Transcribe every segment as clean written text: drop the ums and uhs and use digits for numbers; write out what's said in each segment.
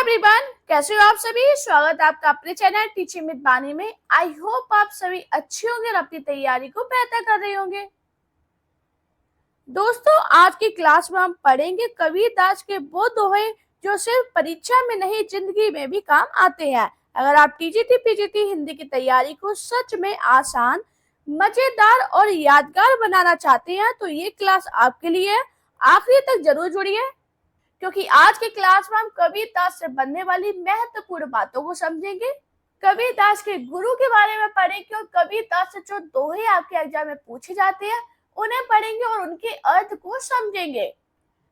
Everyone, कैसे हो आप सभी। स्वागत है आपका अपने चैनल टीचिंग विद बानी में। आई होप आप सभी अच्छे होंगे और अपनी तैयारी को बेहतर कर रहे होंगे। दोस्तों, आज की क्लास में हम पढ़ेंगे कबीर दास के वो दोहे जो सिर्फ परीक्षा में नहीं जिंदगी में भी काम आते हैं। अगर आप टीजीटी पीजीटी हिंदी की तैयारी को सच में आसान, मजेदार और यादगार बनाना चाहते हैं तो ये क्लास आपके लिए है। आखिरी तक जरूर जुड़िए, क्योंकि आज की क्लास में हम कबीर दास से बनने वाली महत्वपूर्ण बातों को समझेंगे। कबीर दास के गुरु के बारे में पढ़ेंगे और कबीर दास से जो दोहे आपके एग्जाम में पूछे जाते हैं उन्हें पढ़ेंगे और उनके अर्थ को समझेंगे।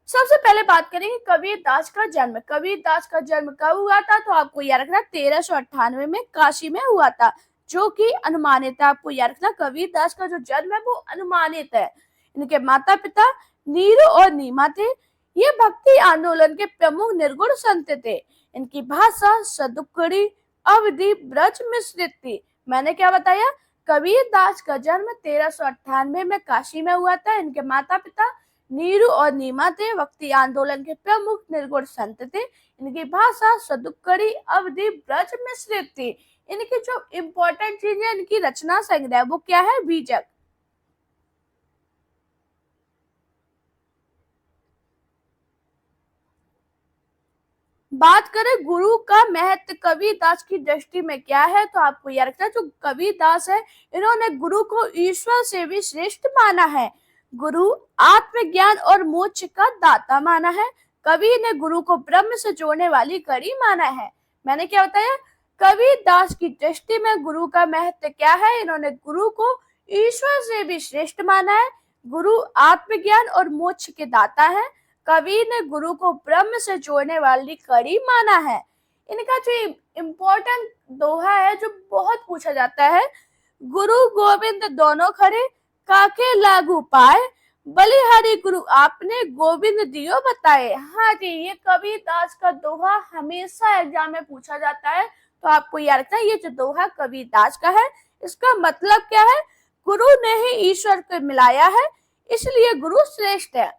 सबसे पहले बात करेंगे कबीर दास का जन्म। कबीर दास का जन्म कब हुआ था तो आपको याद रखना 1398 में काशी में हुआ था, जो कि अनुमानित है। आपको याद रखना कबीर दास का जो जन्म है वो अनुमानित है। इनके माता पिता नीरू और नीमा थे। ये भक्ति आंदोलन के प्रमुख निर्गुण संत थे। इनकी भाषा सदुक्कड़ी, अवधी, ब्रज मिश्रित थी। मैंने क्या बताया, कबीर दास का जन्म 1398 में काशी में हुआ था। इनके माता पिता नीरू और नीमा थे। भक्ति आंदोलन के प्रमुख निर्गुण संत थे। इनकी भाषा सदुक्कड़ी, अवधी, ब्रज मिश्रित थी। इनकी जो इम्पोर्टेंट चीज है, इनकी रचना संग्रह, वो क्या है, बीजक। बात करें गुरु का महत्व कबीर दास की दृष्टि में क्या है तो आपको याद रखना, जो कबीर दास है इन्होंने गुरु को ईश्वर से भी श्रेष्ठ माना है। गुरु आत्मज्ञान और मोक्ष का दाता माना है। कबीर ने गुरु को ब्रह्म से जोड़ने वाली कड़ी माना है। मैंने क्या बताया, कबीर दास की दृष्टि में गुरु का महत्व क्या है, इन्होंने गुरु को ईश्वर से भी श्रेष्ठ माना है। गुरु आत्मज्ञान और मोक्ष के दाता है। कबीर ने गुरु को ब्रह्म से जोड़ने वाली कड़ी माना है। इनका जो इम्पोर्टेंट दोहा है जो बहुत पूछा जाता है, गुरु गोविंद दोनों खड़े, काके लागू पाए, बलिहारी गुरु आपने गोविंद दियो बताए। हाँ जी, ये कबीर दास का दोहा हमेशा एग्जाम में पूछा जाता है, तो आपको याद रखना ये जो दोहा कबीर दास का है, इसका मतलब क्या है, गुरु ने ही ईश्वर को मिलाया है, इसलिए गुरु श्रेष्ठ है।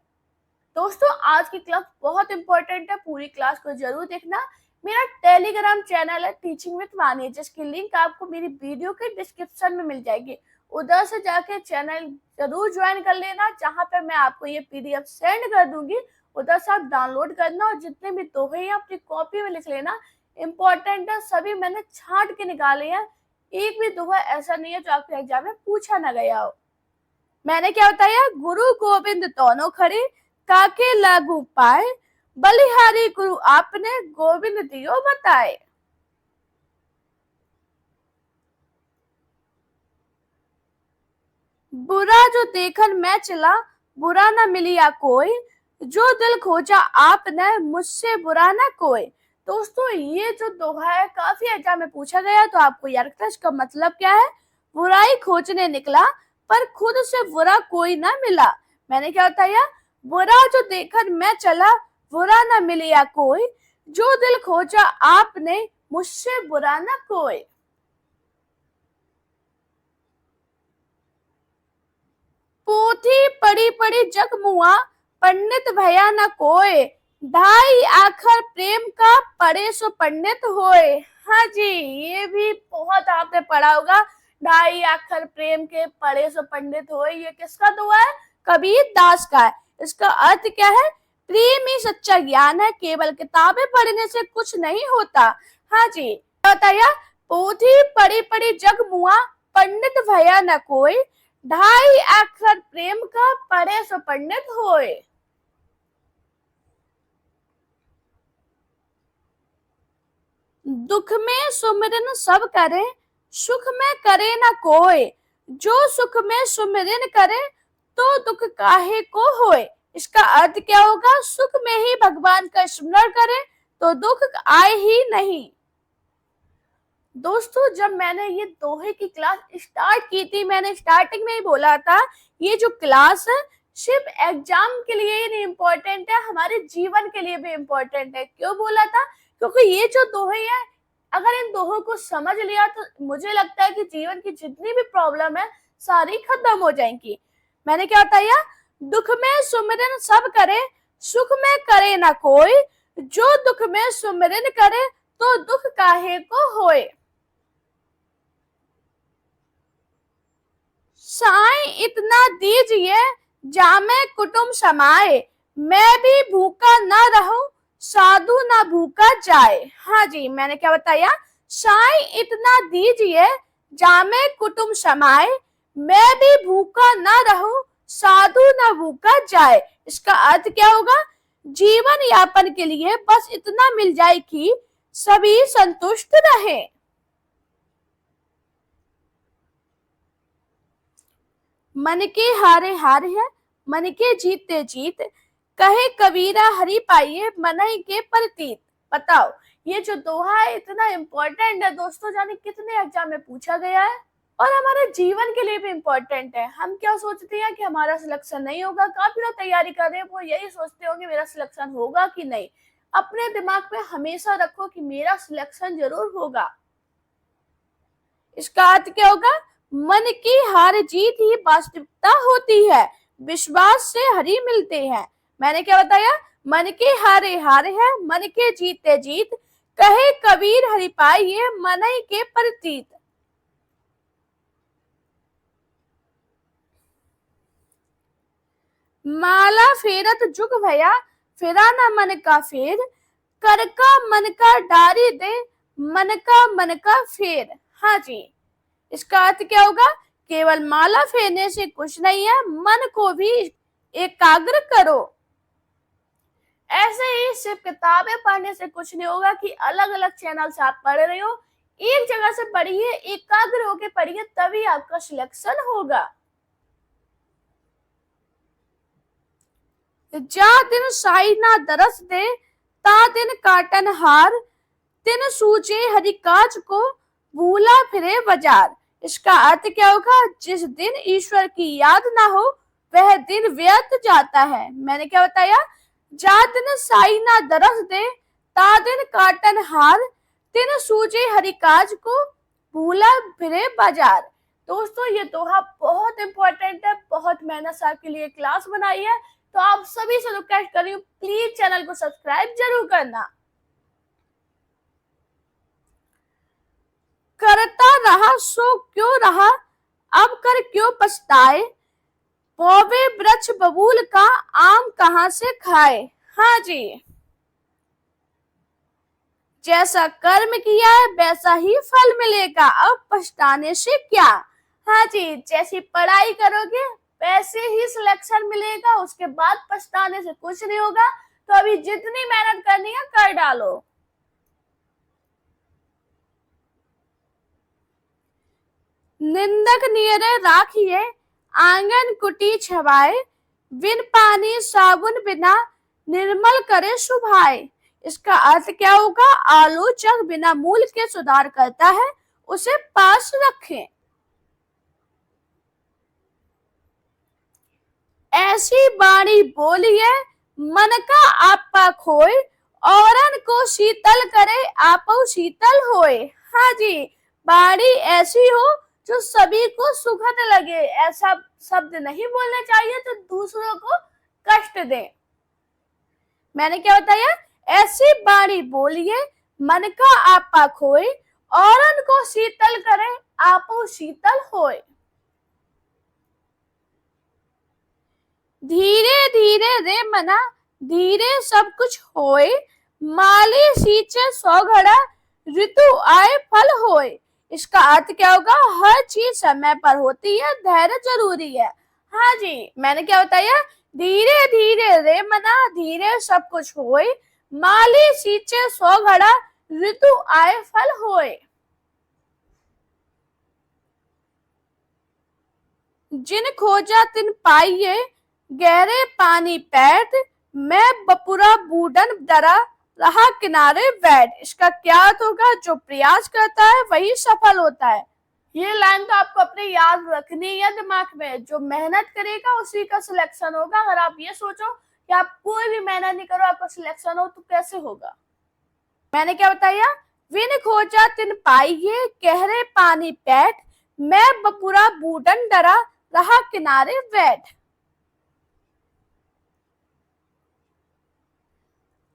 दोस्तों, आज की क्लास बहुत इंपॉर्टेंट है, पूरी क्लास को जरूर देखना। मेरा टेलीग्राम चैनल है टीचिंग विद वानी, जिसकी लिंक आपको मेरी वीडियो के डिस्क्रिप्शन में मिल जाएगी। उधर से जाके चैनल जरूर ज्वाइन कर लेना, जहां पे मैं आपको ये पीडीएफ सेंड कर दूंगी। उधर से आप डाउनलोड करना और जितने भी दोहे हैं अपनी कॉपी में लिख लेना। इंपॉर्टेंट है, सभी मैंने छांट के निकाले हैं। एक भी दोहा ऐसा नहीं है जो आपके एग्जाम में पूछा ना गया हो। मैंने क्या बताया, गुरु गोविंद दोनों खड़े, काके लागू पाए, बलिहारी गुरु आपने गोविंद दियो बताए। बुरा जो देखन मैं चला, बुरा न मिलिया कोई, जो दिल खोजा आपने मुझसे बुरा न कोई। दोस्तों, ये जो दोहा है काफी एग्जाम में पूछा गया, तो आपको याद रखना इसका मतलब क्या है, बुराई खोजने निकला पर खुद से बुरा कोई ना मिला। मैंने क्या बताया, बुरा जो देखकर मैं चला, बुरा न मिलिया कोई, जो दिल खोजा आपने मुझसे बुरा न कोई। पोथी पड़ी पड़ी जग मुआ, पंडित भया न कोय, ढाई आखर प्रेम का पढ़े सो पंडित होए। हाँ जी, ये भी बहुत आपने पढ़ा होगा, ढाई आखर प्रेम के पढ़े सो पंडित होए। ये किसका दोहा है, कबीर दास का है। इसका अर्थ क्या है, प्रेम ही सच्चा ज्ञान है, केवल किताबें पढ़ने से कुछ नहीं होता। हाँ जी, बताया, पोथी पड़ी पड़ी जग मुआ, पंडित भया न कोई, ढाई अक्षर प्रेम का पढ़े सो पंडित होए। दुख में सुमिरन सब करे, सुख में करे न कोय, जो सुख में सुमिरन करे तो दुख काहे को होए। इसका अर्थ क्या होगा, सुख में ही भगवान का स्मरण करें तो दुख आए ही नहीं। दोस्तों, जब मैंने ये दोहे की क्लास स्टार्ट की थी, मैंने स्टार्टिंग में ही बोला था ये जो क्लास है सिर्फ एग्जाम के लिए ही नहीं इम्पोर्टेंट है, हमारे जीवन के लिए भी इम्पोर्टेंट है। क्यों बोला था, क्योंकि ये जो दोहे है, अगर इन दोहों को समझ लिया तो मुझे लगता है कि जीवन की जितनी भी प्रॉब्लम है सारी खत्म हो जाएंगी। मैंने क्या बताया, दुख में सुमिरन सब करे, सुख में करे ना कोई, जो दुख में सुमिरन करे तो दुख काहे को होए। साईं इतना दीजिए जामे कुटुंब समाए, मैं भी भूखा न रहूं साधु ना भूखा जाए। हाँ जी, मैंने क्या बताया, साईं इतना दीजिए जामे कुटुंब समाए, मैं भी भूखा न रहूं साधु ना भूखा जाए। इसका अर्थ क्या होगा, जीवन यापन के लिए बस इतना मिल जाए कि सभी संतुष्ट रहे। मन के हारे हार है, मन के जीते जीत, कहे कबीरा हरि पाइए मनहि के प्रतीत। बताओ, ये जो दोहा है इतना इम्पोर्टेंट है दोस्तों, जाने कितने एग्जाम में पूछा गया है और हमारे जीवन के लिए भी इम्पोर्टेंट है। हम क्या सोचते हैं कि हमारा सिलेक्शन नहीं होगा, काफी लोग तैयारी कर रहे हैं वो यही सोचते होंगे मेरा सिलेक्शन होगा कि नहीं। अपने दिमाग में हमेशा रखो कि मेरा सिलेक्शन जरूर होगा। इसका अर्थ क्या होगा, मन की हार जीत ही वास्तविकता होती है, विश्वास से हरि मिलते हैं। मैंने क्या बताया, मन के हारे हार है, मन के जीते जीत, कहे कबीर हरि पाइए मनहि के प्रतीत। माला फेरत जुग भया, फिरा न मन का फेर, कर का मन का डारी दे, मन का फेर। हाँ जी, इसका अर्थ क्या होगा, केवल माला फेरने से कुछ नहीं है, मन को भी एकाग्र करो। ऐसे ही सिर्फ किताबें पढ़ने से कुछ नहीं होगा कि अलग अलग चैनल से आप पढ़ रहे हो, एक जगह से पढ़िए, एकाग्र होकर पढ़िए, तभी आपका सिलेक्शन होगा। जा दिन साई ना दरस दे, ता दिन काटन हार, दिन सूझे हरि काज को, भूला फिरे बाजार। इसका अर्थ क्या होगा, जिस दिन ईश्वर की याद ना हो वह दिन व्यर्थ जाता है। मैंने क्या बताया, जा दिन साई ना दरस दे, ता दिन काटन हार, दिन सूझे हरि काज को, भूला फिरे बाजार। दोस्तों ये दोहा बहुत इंपॉर्टेंट है, बहुत मेहनत से आपके लिए क्लास बनाई है, तो आप सभी से रिक्वेस्ट कर रही हूँ प्लीज चैनल को सब्सक्राइब जरूर करना। करता रहा सो क्यों रहा, अब कर क्यों पछताए, पौवे वृक्ष बबूल का आम कहां से खाए। हाँ जी, जैसा कर्म किया है वैसा ही फल मिलेगा, अब पछताने से क्या। हाँ जी, जैसी पढ़ाई करोगे वैसे ही सिलेक्शन मिलेगा, उसके बाद पछताने से कुछ नहीं होगा। तो अभी जितनी मेहनत करनी है कर डालो। निंदक नियरे राखिए, आंगन कुटी छवाए, बिन पानी साबुन बिना निर्मल करे सुभाए। इसका अर्थ क्या होगा, आलोचक बिना मूल के सुधार करता है, उसे पास रखें। ऐसी बाणी बोलिए मन का आपा खोए, औरन को शीतल करे आपो शीतल होए। हाँ जी, बाणी ऐसी हो जो सभी को सुखद लगे, ऐसा शब्द नहीं बोलने चाहिए जो दूसरों को कष्ट दे। मैंने क्या बताया, ऐसी बाणी बोलिए मन का आपा खोए, औरन को शीतल करे आपो शीतल होए। धीरे धीरे रे मना, धीरे सब कुछ होए, माली सींचे सौ घड़ा, ऋतु आए फल होए। इसका अर्थ क्या होगा, हर चीज समय पर होती है, धैर्य जरूरी है। हाँ जी, मैंने क्या बताया, धीरे धीरे रे मना, धीरे सब कुछ होए, माली सींचे सौ घड़ा, ऋतु आए फल होए। जिन खोजा तिन पाइए, गहरे पानी पैठ, मैं बपुरा बूढ़न डरा, रहा किनारे बैठ। इसका क्या अर्थ होगा, जो प्रयास करता है वही सफल होता है। ये लाइन तो आपको अपने याद रखनी है दिमाग में, जो मेहनत करेगा उसी का सिलेक्शन होगा। अगर आप ये सोचो कि आप कोई भी मेहनत नहीं करो आपका सिलेक्शन हो, तो कैसे होगा। मैंने क्या बताया, विन खोजा तिन पाइए, गहरे पानी पैठ, मैं बपुरा बूढ़न डरा, रहा किनारे बैठ।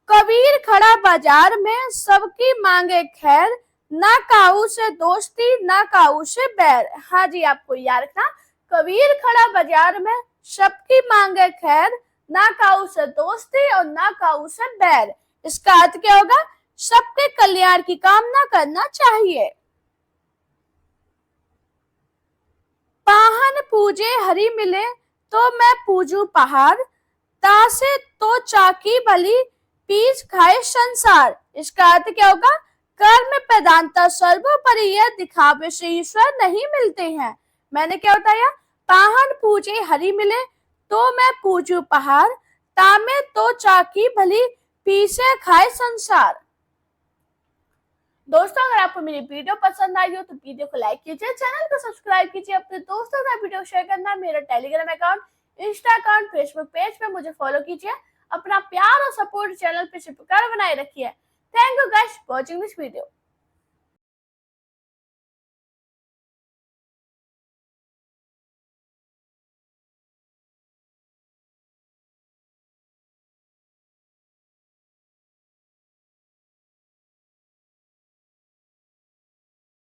कबीर खड़ा बाजार में सबकी मांगे खैर, ना काऊ से दोस्ती ना काऊ से बैर। हाँ जी, आपको याद रखना, कबीर खड़ा बाजार में सबकी मांगे खैर, ना काऊ से दोस्ती और ना काऊ से बैर। इसका अर्थ क्या होगा? सबके कल्याण की कामना करना चाहिए। पाहन पूजे हरि मिले तो मैं पूजू पहाड़, तासे तो चाकी भली पीस खाए संसार। इसका अर्थ क्या होगा? कर्म प्रधानता सर्वोपरि है, दिखावे से ईश्वर नहीं मिलते हैं। मैंने क्या बताया? पाहन पूजे हरि मिले तो मैं पूजू पहाड़, तामे तो चाकी भली पीसे खाए संसार। दोस्तों, अगर आपको मेरी वीडियो पसंद आई हो तो वीडियो को लाइक कीजिए, चैनल को सब्सक्राइब कीजिए, अपने दोस्तों के साथ वीडियो शेयर करना, मेरा Telegram account, Insta account, Facebook page पे मुझे फॉलो कीजिए। अपना प्यार और सपोर्ट चैनल पे चिपका बनाए रखिए। Thank you guys for watching this video.